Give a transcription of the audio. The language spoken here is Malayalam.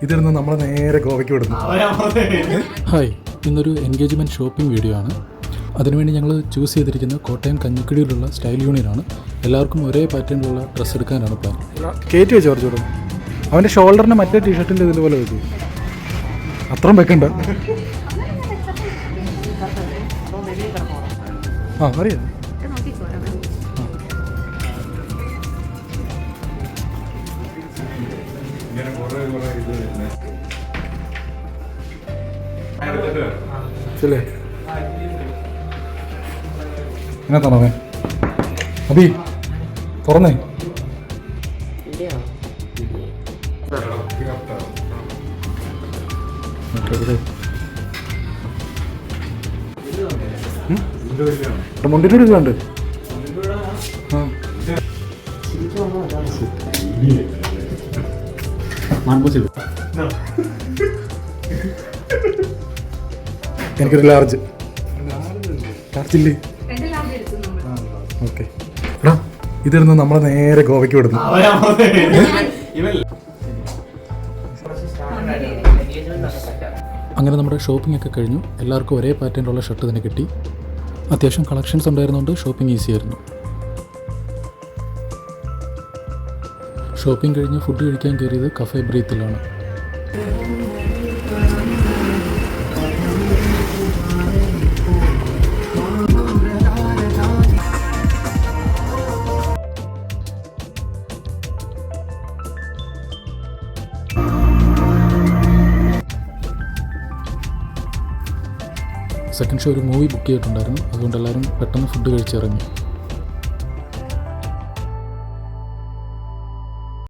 ഇതിരുന്ന് നമ്മളെ നേരെ ഗോവയ്ക്ക് വിടുന്നു. ഹായ്, ഇന്നൊരു എൻഗേജ്മെൻറ്റ് ഷോപ്പിംഗ് വീഡിയോ ആണ്. അതിനുവേണ്ടി ഞങ്ങൾ ചൂസ് ചെയ്തിരിക്കുന്നത് കോട്ടയം കഞ്ഞിക്കുടിയിലുള്ള സ്റ്റൈൽ യൂണിയനാണ്. എല്ലാവർക്കും ഒരേ പാറ്റേണിലുള്ള ഡ്രസ്സ് എടുക്കാനാണ് പ്ലാൻ. കയറ്റി വെച്ച് കുറച്ചുകൂടെ അവൻ്റെ ഷോൾഡറിന് മറ്റേ ടീഷർട്ടിൻ്റെ ഇതുപോലെ വെച്ചു. അത്രയും വെക്കണ്ട. ആ അറിയാം. ശരി എന്നാ തുറന്നേ അബി, തുറന്നേ. മുണ്ടിനോട് ഇത് കണ്ട് എനിക്കൊരു ലാർജ് ഇല്ലേ? ഓക്കെ എടാ, ഇതിരുന്ന് നമ്മളെ നേരെ ഗോവയ്ക്ക് വിടുന്നു. അങ്ങനെ നമ്മുടെ ഷോപ്പിംഗ് ഒക്കെ കഴിഞ്ഞു. എല്ലാവർക്കും ഒരേ പാറ്റേണിലുള്ള ഷർട്ട് തന്നെ കിട്ടി. അത്യാവശ്യം കളക്ഷൻസ് ഉണ്ടായിരുന്നുകൊണ്ട് ഷോപ്പിംഗ് ഈസി ആയിരുന്നു. ഷോപ്പിംഗ് കഴിഞ്ഞ് ഫുഡ് കഴിക്കാൻ കയറിയത് കഫേ ബ്രീത്തിലാണ്. സെക്കൻഡ് ഷോ ഒരു മൂവി ബുക്ക് ചെയ്തിട്ടുണ്ടായിരുന്നു. അതുകൊണ്ട് എല്ലാവരും പെട്ടെന്ന് ഫുഡ് കഴിച്ചിറങ്ങി.